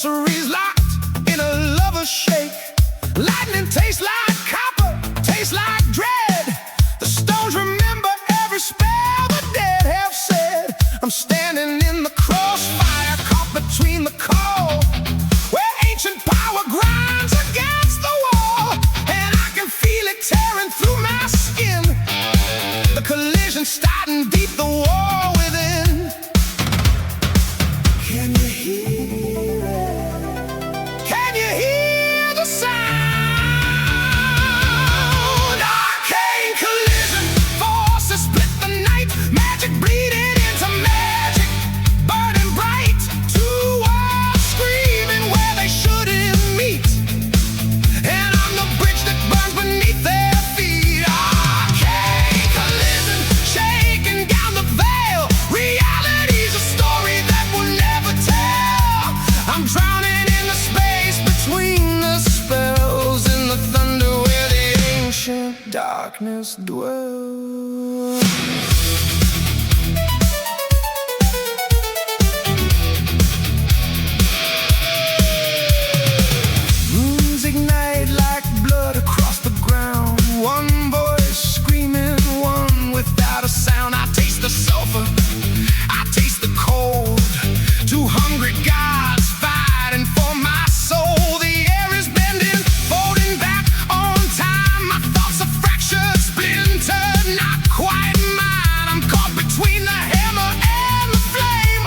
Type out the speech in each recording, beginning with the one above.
sorceries locked in a lover's shake. Lightning tastes like copper, tastes like dread. The stones remember every spell the dead have said. I'm standing in the crossfire, caught between the coal, where ancient power grinds against the wall, and I can feel it tearing through my skin. The collision starting deep, the war within. Can you hear it? Can you hear the sound? Arcane collision, forces split the night, magic bleeding into magic, burning bright. Two worlds screaming where they shouldn't meet, and I'm the bridge that burns beneath their feet. Arcane collision, shaking down the veil. Reality's a story that we'll never tell. I'm drowning in the space between the spells, in the thunder where the ancient darkness dwells. Runes ignite like blood across the ground. One voice screaming, one without a sound. I taste the sulfur, I taste the cold. Two hungry gods fighting for my soul. The air is bending, folding back on time. My thoughts are fractured, splintered, not quite mine. I'm caught between the hammer and the flame,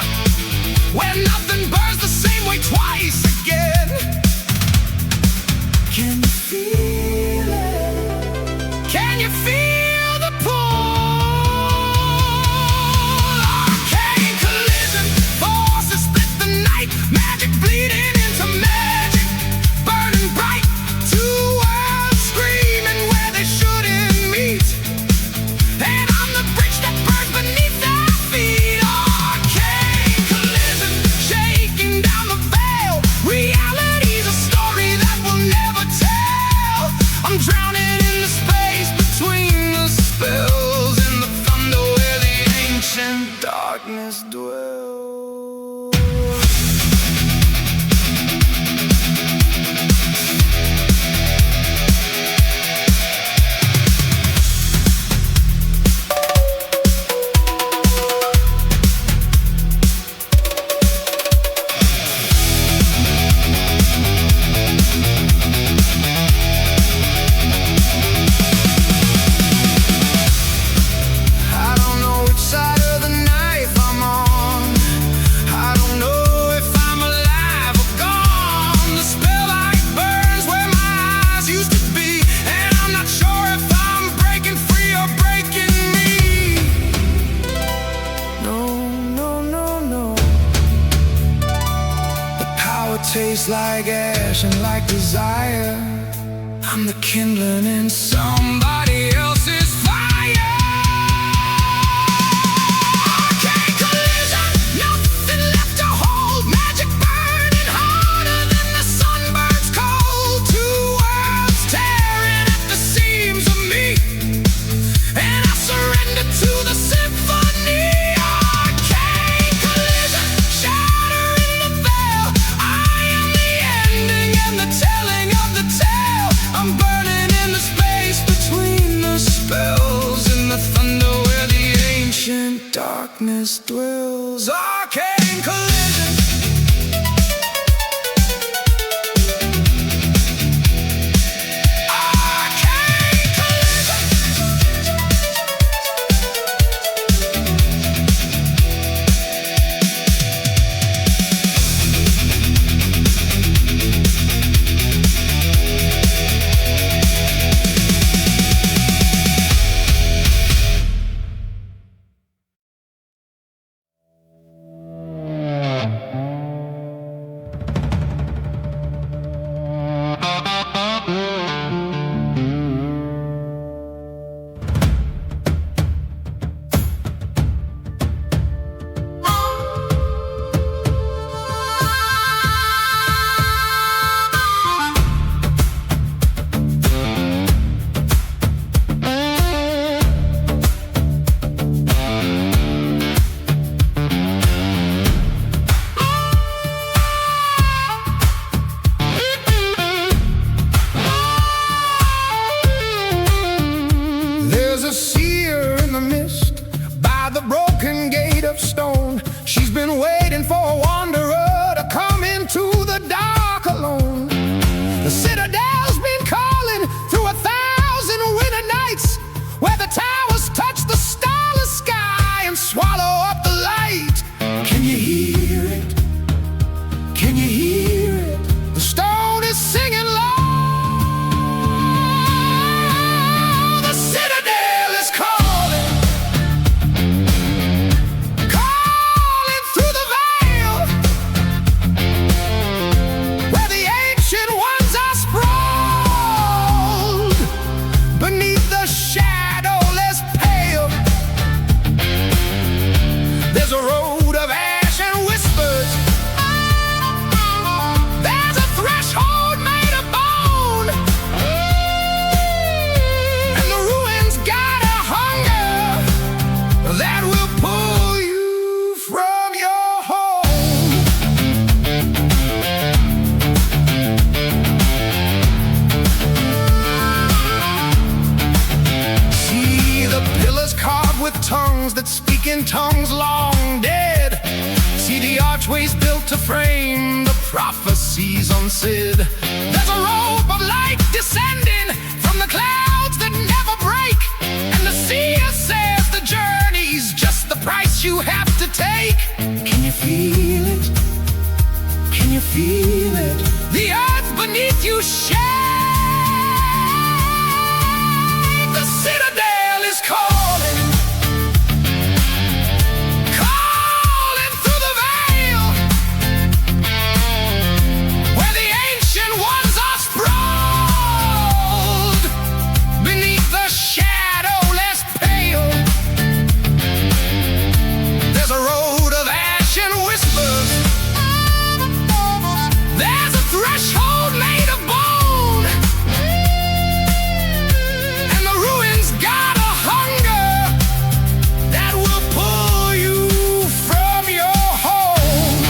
where nothing burns the same way twice again. Can you feel it? Can you feel the pull? Arcane collision, forces split the night, magic bleeding into magic, burning bright. Two worlds screaming where they shouldn't meet, and I'm the bridge that burns beneath their feet. Arcane collision, shaking down the veil. Reality's a story that we'll never tell. I'm drowning in the space between the spells, in the thunder where the ancient darkness dwells. I don't know which side of the knife I'm on. I don't know if I'm alive or gone. The spell like burns where my eyes used to be, and I'm not sure if I'm breaking free or breaking me. No, no, no, no. The power tastes like ash and like desire. I'm the kindling in somebody else's fire. Arcane collision, nothing left to hold. Magic burning harder than the sun burns cold. Two worlds tearing at the seams of me, and I surrender to the symphony. Arcane collision, shattering the veil. I am the ending and the telling of the tale. I'm burning in the space between the spells. in tongues long dead. See the archways built to frame the prophecies on Sid. There's a rope of light descending from the clouds that never break, and the seer says the journey's just the price you have to take. Can you feel it? Can you feel it? The earth beneath you shake. The citadel is calling, calling through the veil, where the ancient ones are sprawled beneath the shadowless pale. There's a road of ash and whispers. There's a threshold made of bone, and the ruins got a hunger that will pull you from your home.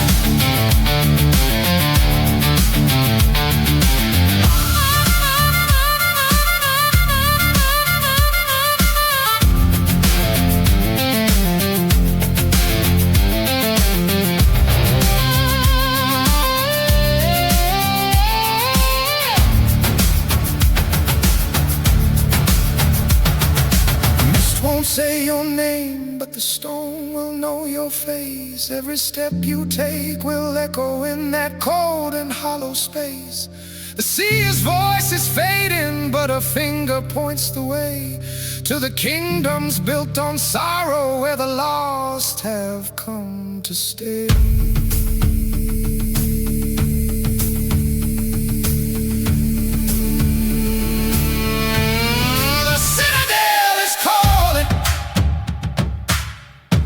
Mist won't say your name, but the stone will know your face. Every step you take will echo in that cold and hollow space. The seer's voice is fading, but a finger points the way to the kingdoms built on sorrow, where the lost have come to stay. The citadel is calling,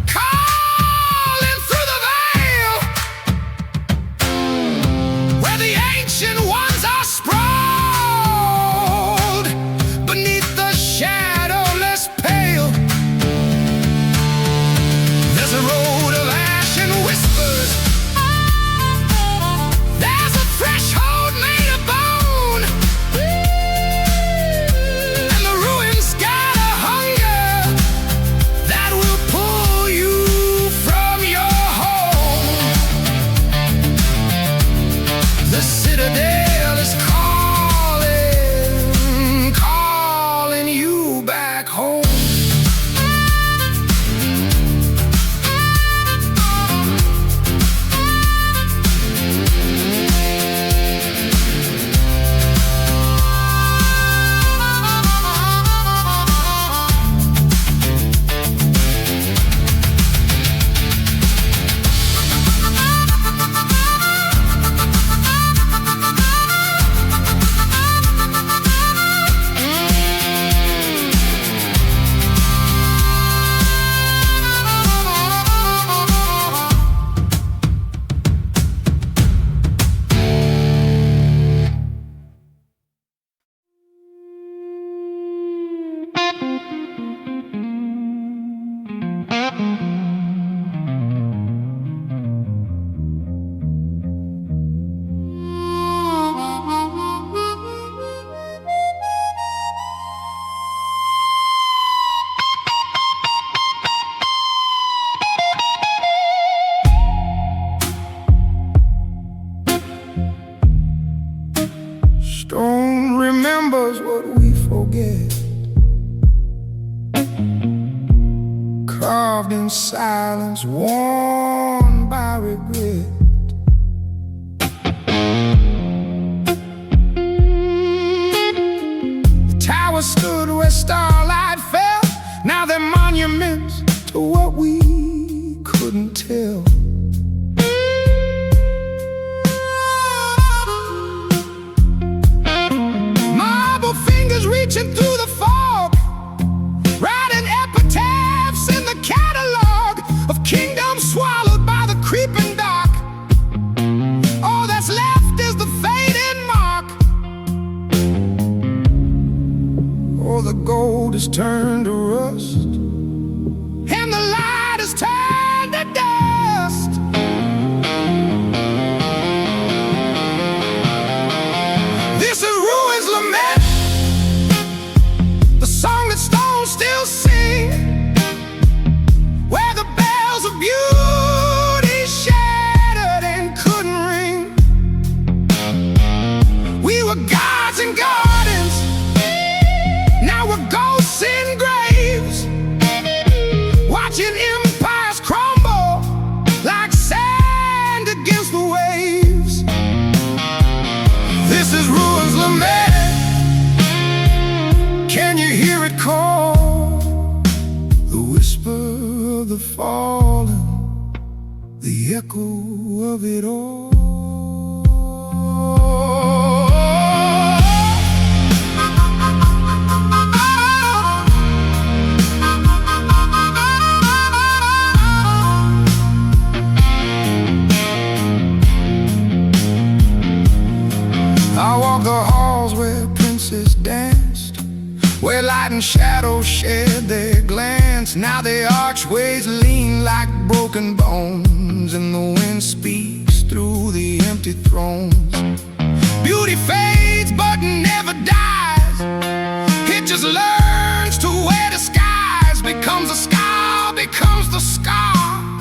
calling through the veil, where the ancient ones are sprawled beneath the shadowless pale. There's a road of ash and whispers. There's a threshold made of bone, and the ruins got a hunger that will pull you from your home. The citadel is calling, calling you back home. Stone remembers what we forget, carved in silence, worn by regret. The tower stood where starlight fell. Now they're monuments to what we couldn't tell. Marble fingers reaching through the fog, writing epitaphs in the catalog of kingdoms swallowed by the creeping dark. All that's left is the fading mark. Oh, the gold is turned to rust, and the light is turned to dust. This is ruins lament, the song that stones still sing, where the echo of it all. I walk the halls where princes danced, where light and shadow shared their glance. Now the archways lean like broken bones, and the wind speaks through the empty thrones. Beauty fades but never dies. It just learns to wear disguise. Becomes a scar, becomes the scar,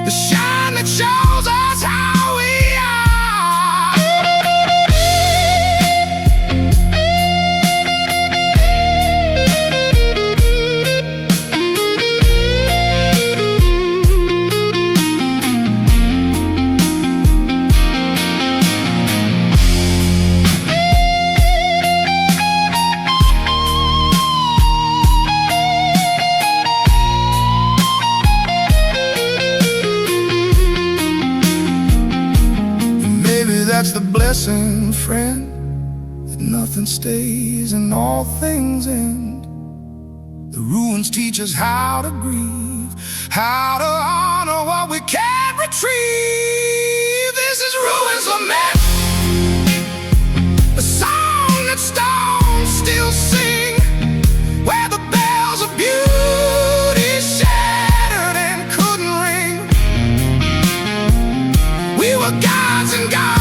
the shine that shows us how we are. That's the blessing, friend, that nothing stays and all things end. The ruins teach us how to grieve, how to honor what we can't retrieve. This is Ruins Lament, a song that stones still sing, where the bells of beauty shattered and couldn't ring. We were gods and gods,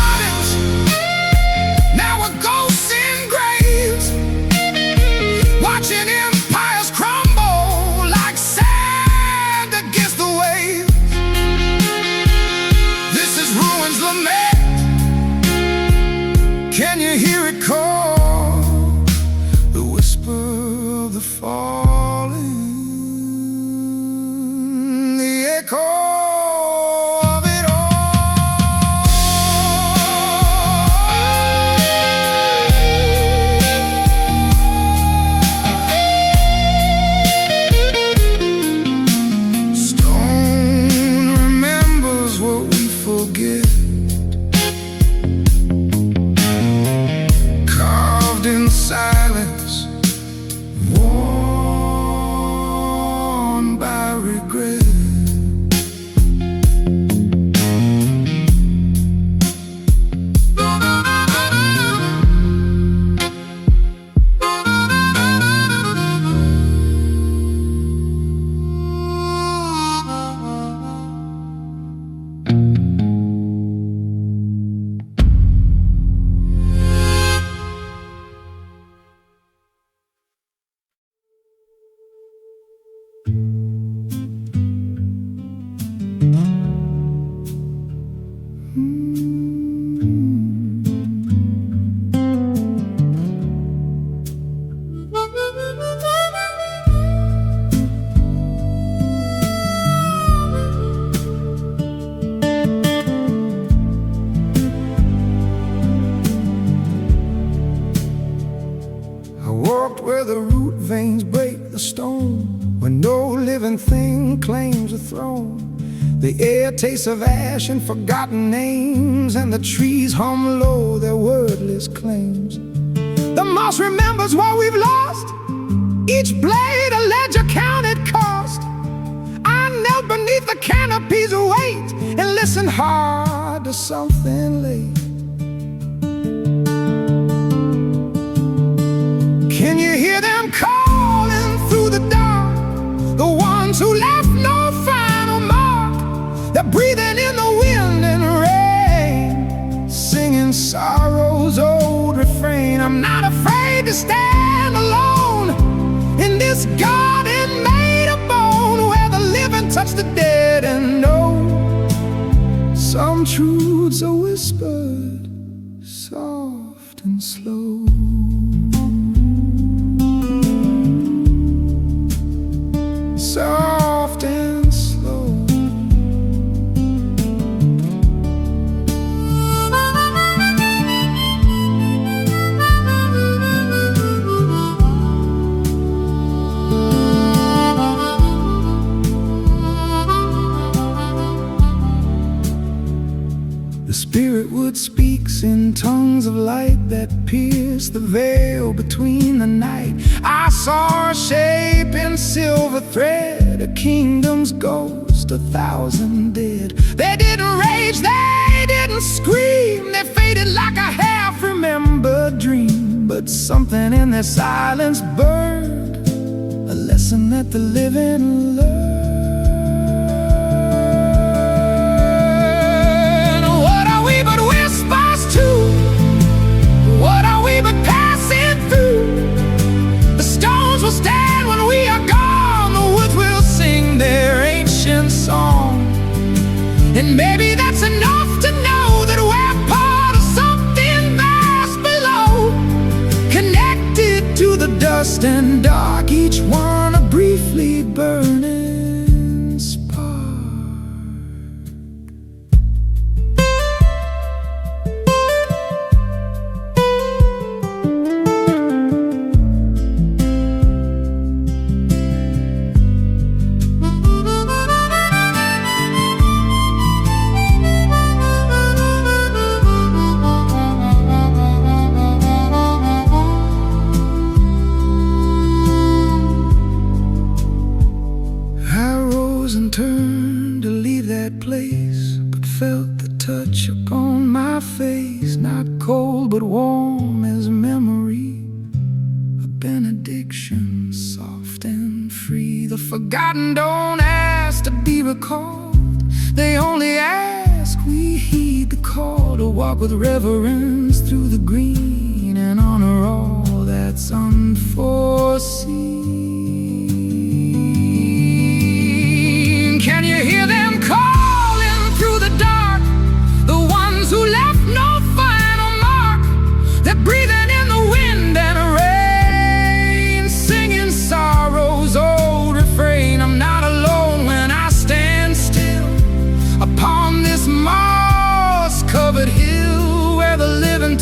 watching empires crumble like sand against the waves. This is Ruins Lament. Can you hear it call? The whisper of the falling, the echo. Silence, worn by regret. Where the root veins break the stone, where no living thing claims a throne. The air tastes of ash and forgotten names, and the trees hum low their wordless claims. The moss remembers what we've lost, each blade a ledger counted cost. I knelt beneath the canopy's weight and listened hard to something late. Can you hear them calling through the dark? The ones who left no final mark. They're breathing in the wind and rain, singing sorrow's old refrain. I'm not afraid to stand alone in this garden made of bone, where the living touch the dead and know some truths are whispered, soft and slow. Soft and slow. in tongues of light that pierced the veil between the night. I saw a shape in silver thread, a kingdom's ghost, 1,000 dead. They didn't rage, they didn't scream, they faded like a half-remembered dream. But something in their silence burned, a lesson that the living learn. What are we but whispers too? What are we but passing through? The stones will stand when we are gone, the woods will sing their ancient song. And maybe that's enough to know that we're part of something vast below, connected to the dust and dark, each one a briefly burning spark. And turned to leave that place, but felt the touch upon my face, not cold but warm as memory, a benediction soft and free. The forgotten don't ask to be recalled, they only ask we heed the call to walk with reverence through the green and honor all that's unforeseen. Can you hear them calling through the dark? The ones who left no final mark. They're breathing in the wind and rain, singing sorrow's old refrain. I'm not alone when I stand still upon this moss-covered hill, where the living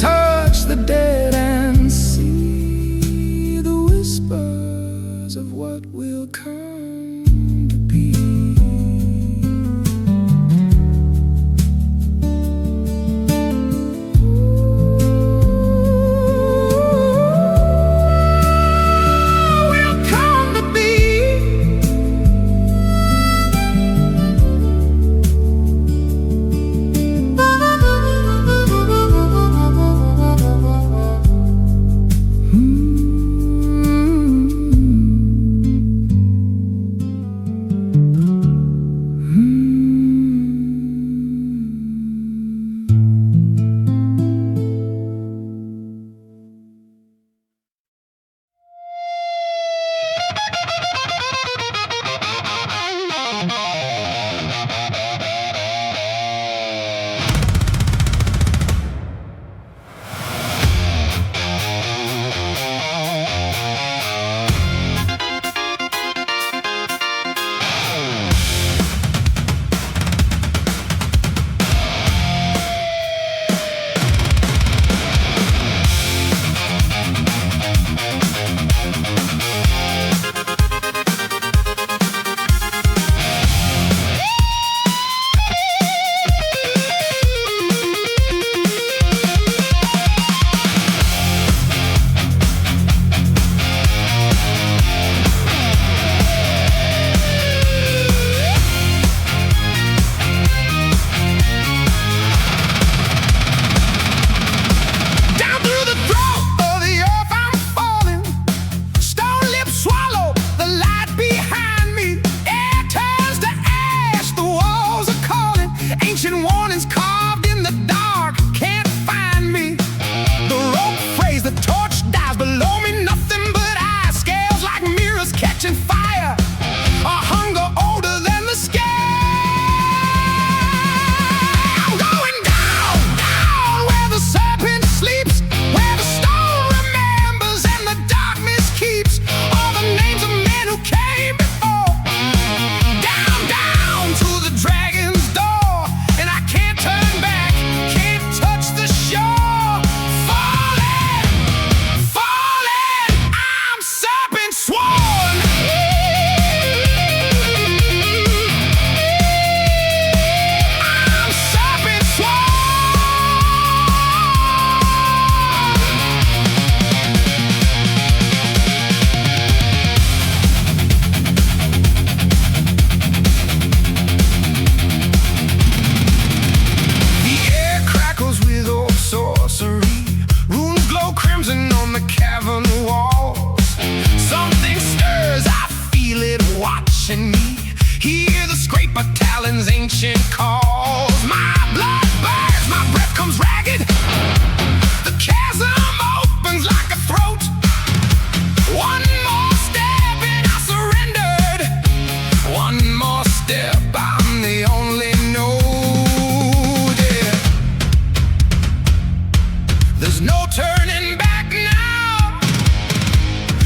no turning back now.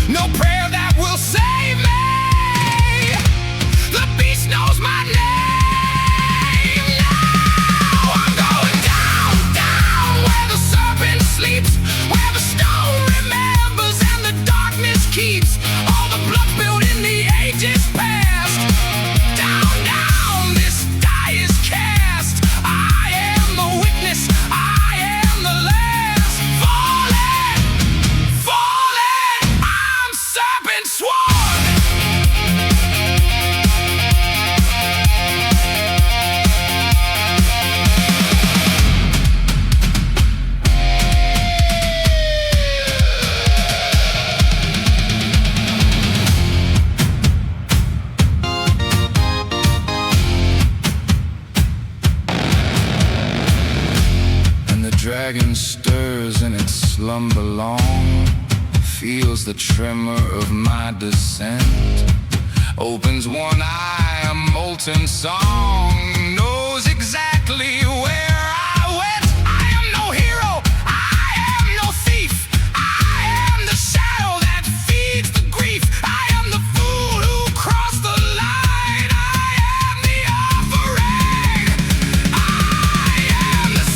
No prayer that will save me. The beast knows my name now. I'm going down, down where the serpent sleeps, where the stone remembers and the darkness keeps all the blood spilled in the ages past. Down, down, this die is cast. I am the witness, I am the last. Falling, falling, I'm serpent sworn. And the dragon stirs in its slumber long, feels the tremor of my descent, opens one eye, a molten song, knows exactly where I went. I am no hero, I am no thief, I am the shadow that feeds the grief. I am the fool who crossed the line, I am the offering, I am the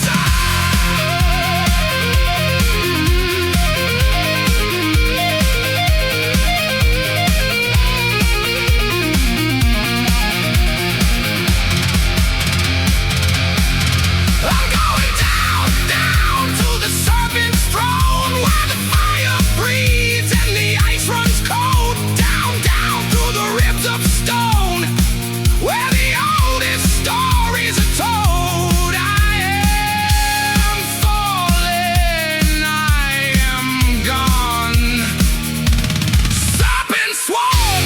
I'm going down, down to the serpent's throne, where the fire breathes and the ice runs cold. Down, down through the ribs of stone, where the oldest stories are told. I am fallen, I am gone. Serpent sworn.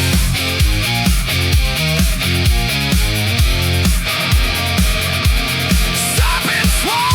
Serpent sworn.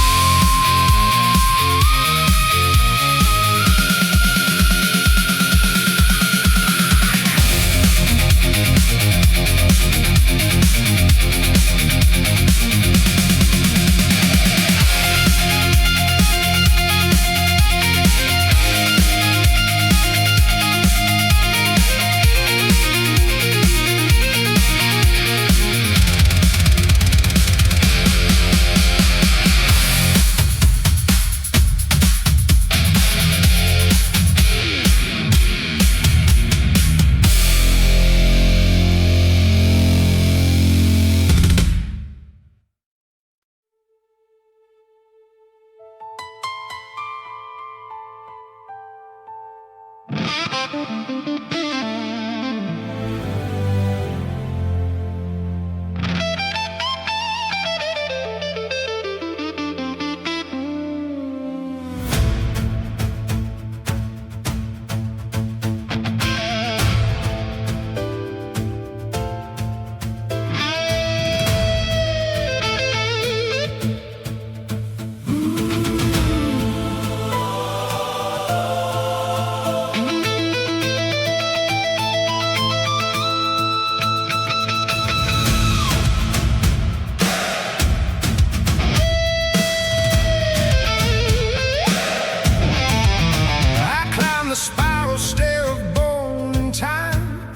I climb the spiral stair of bone and time,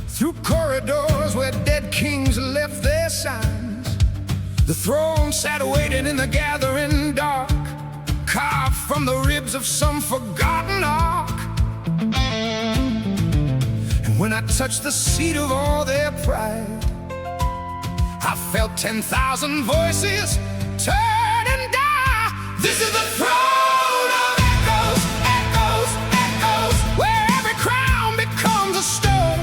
through corridors where dead kings left their signs. The throne sat waiting in the gathering dark, carved from the ribs of some forgotten ark. And when I touched the seat of all their pride, I felt 10,000 voices turn and die. This is the throne of echoes, echoes, echoes, where every crown becomes a stone.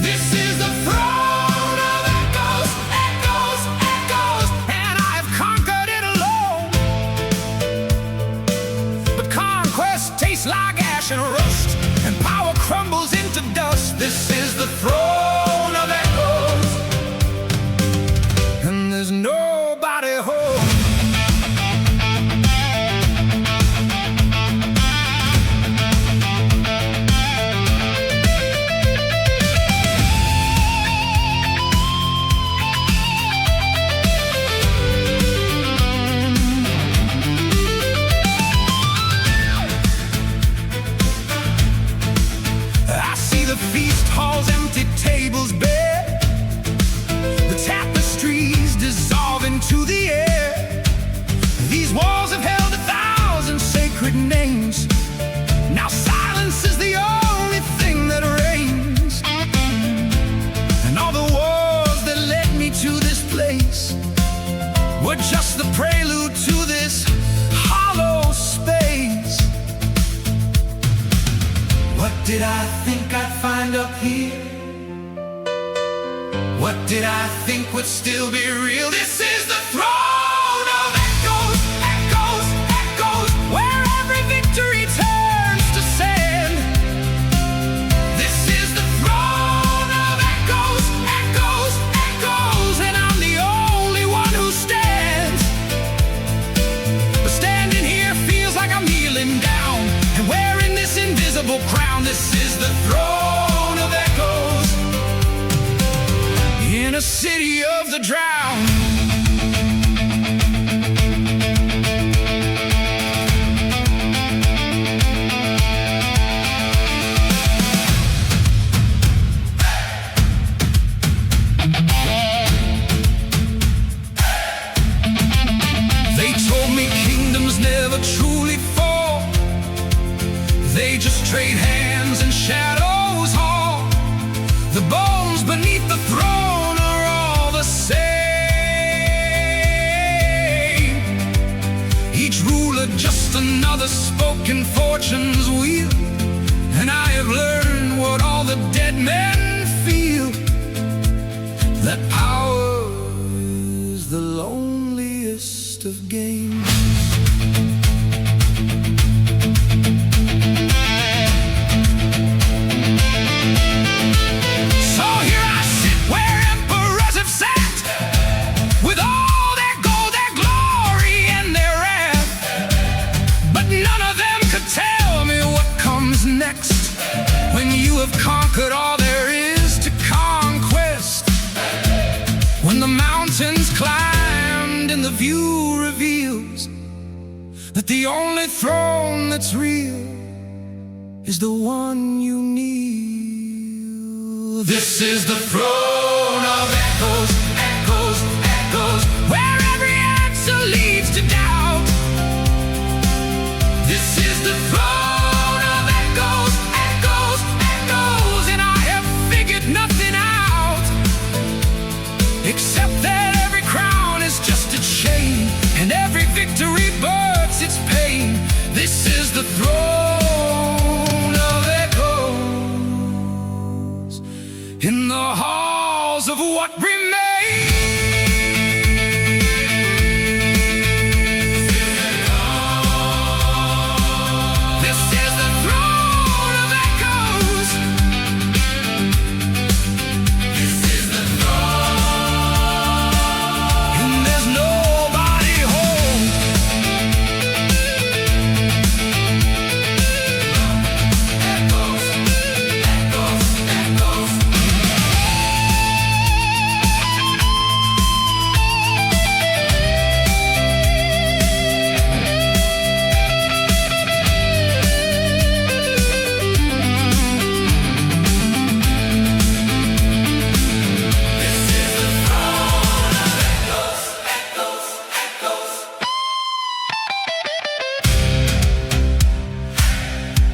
This is the throne of echoes, echoes, echoes, and I've conquered it alone. But conquest tastes like ash and rust, and power crumbles into dust. This is the throne of echoes, and there's nobody home. names. Now silence is the only thing that reigns. And all the wars that led me to this place were just the prelude to this hollow space. What did I think I'd find up here? What did I think would still be real? This is the throne of echoes, echoes, echoes, where every victory turns to sand. This is the throne of echoes, echoes, echoes, and I'm the only one who stands. But standing here feels like I'm kneeling down and wearing this invisible crown. This is the throne of echoes in a city of the drowned. They told me kingdoms never truly fall. They just trade hands and shadows haul. The bones beneath the throne are all the same. Each ruler just another spoken fortune's wheel. And I have learned what all the dead men feel, that power is the loneliest of games. So here I sit where emperors have sat, with all their gold, their glory, and their wrath. But none of them could tell me what comes next, when you have conquered all there is to conquest. When the mountains climbed and the view reveals that the only throne that's real is the one you kneel. This is the throne of echoes, echoes, echoes, where every answer leads to doubt. This is the throne of echoes, echoes, echoes, and I have figured nothing out, except that every crown is just a chain, and every victory births its pain. This is the throne of echoes in the halls of what remains. This is the throne of echoes. This is the throne, and there's nobody home. Echoes, echoes, echoes.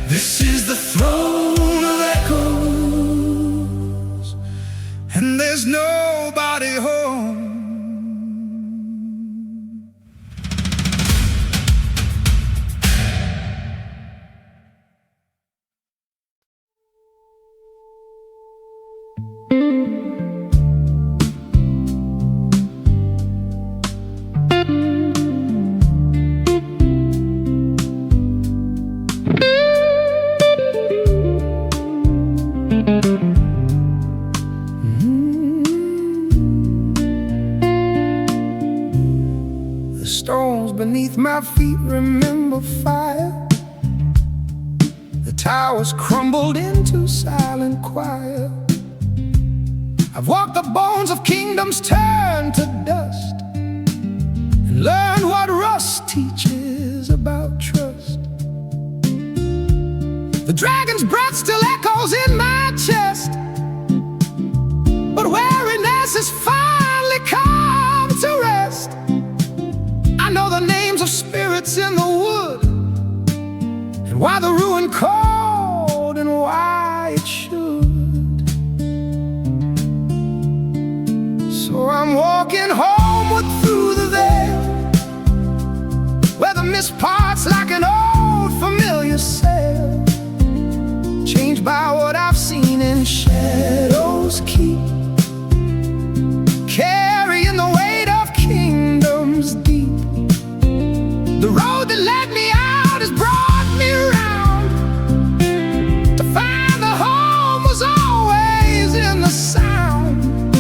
This is the throne of echoes, and there's nobody home. The stones beneath my feet remember fire. The towers crumbled into silent choir. I've walked the bones of kingdoms turned to dust, and learned what rust teaches about trust. The dragon's breath still echoes in my chest, but weariness has finally come to rest. I know the names of spirits in the wood, and why the ruin called and why it should. So I'm walking homeward through the veil, where the mist parts like an old familiar sail, changed by what I've seen in shadows keep, carrying the weight of kingdoms deep. The road that led me out has brought me around to find the home was always in the sound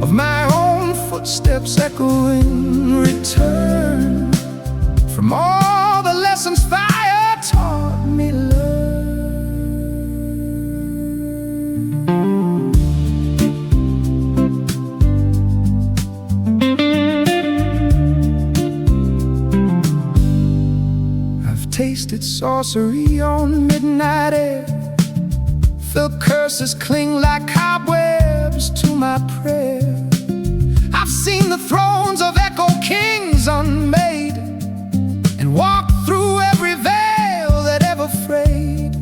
of my own footsteps echoing return from all the lessons fire taught me tasted sorcery on midnight air, felt curses cling like cobwebs to my prayer. I've seen the thrones of echo kings unmade, and walked through every veil that ever frayed.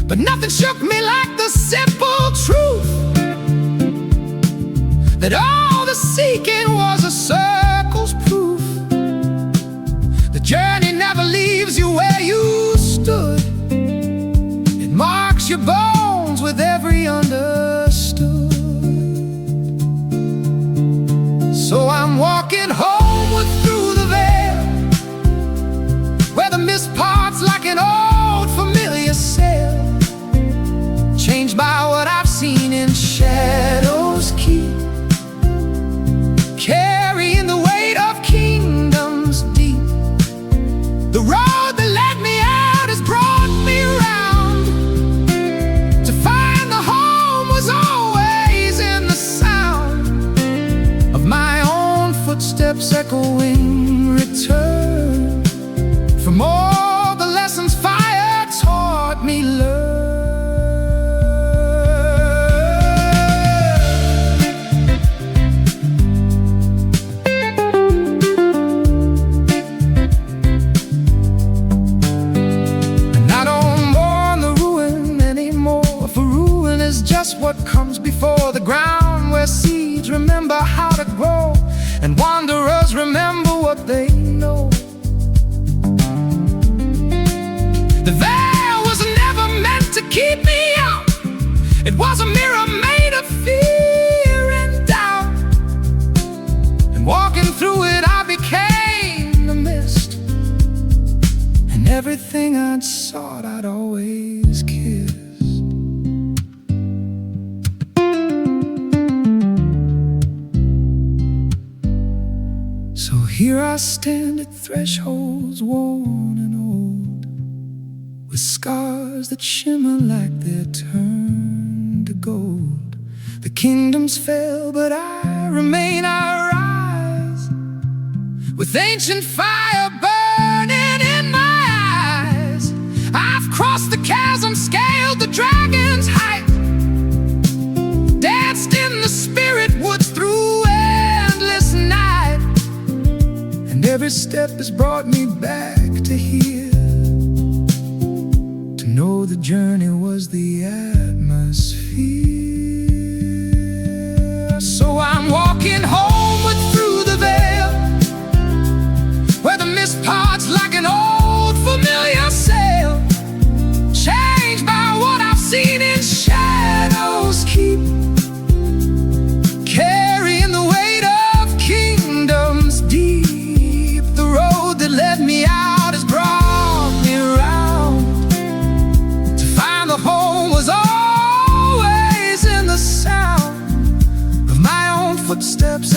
But nothing shook me like the simple truth that all the seeking was a circle's proof. The journey never leaves you where you stood. It marks your bones with every understood. So I'm walking homeward through the veil, where the mist parts like an old familiar sail, changed by what I've seen in shadows keep, carrying the weight of kingdoms deep. The road that led me out has brought me around to find the home was always in the sound of my own footsteps echoing return from all the lessons fire taught me learn. What comes before the ground, where seeds remember how to grow, and wanderers remember what they know. The veil was never meant to keep me out. It was a mirror made of fear and doubt, and walking through it I became the mist, and everything I'd sought I'd always kissed. So here I stand at thresholds worn and old, with scars that shimmer like they're turned to gold. The kingdoms fell, but I remain, I rise, with ancient fire burning in my eyes. I've crossed the chasm, scaled the dragon's height, danced in the spirit woods through endless night, and every step has brought me back to here, to know the journey was the atmosphere. So I'm walking homeward through the veil, where the mist parts like an old familiar sail, changed by what I've seen in shadows keep, carrying the weight of kingdoms deep. The road that led me out has brought me around to find the home was always in the sound of my own footsteps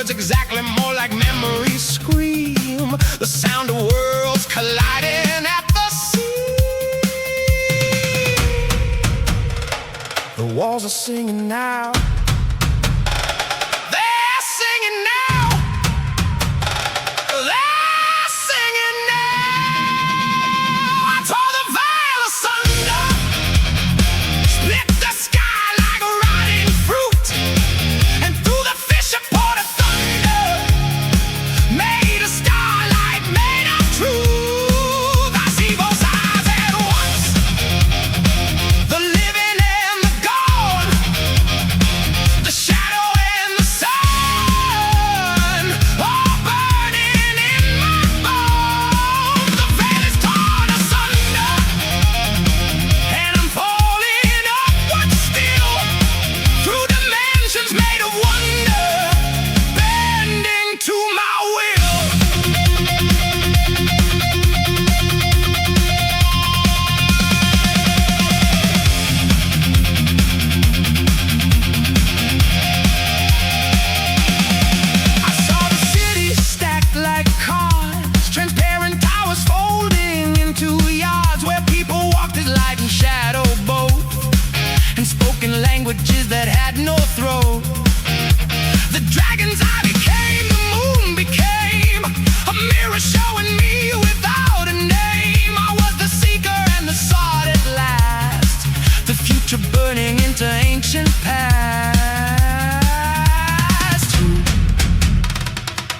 Exactly, more like memories scream. The sound of worlds colliding at the sea. The walls are singing now. They're singing now. They're singing now. I tore the veil asunder, split the sky like a rotting fruit, and through the fissure poured a made a starlight made of truth. I see both sides at once, the living and the gone, the shadow and the sun, all burning in my bones. The veil is torn asunder, and I'm falling upward still, through dimensions made of wonder, bending to my will. I saw the city stacked like cards, transparent towers folding into yards where people walked as light and shadow both, and spoken languages that had no throat. The dragon's eye became, the moon became a mirror showing me without a name. I was the seeker and the sought at last, the future burning into ancient past.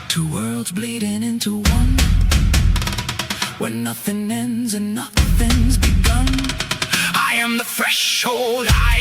Two worlds bleeding into one, where nothing ends and nothing's begun. I am the threshold, I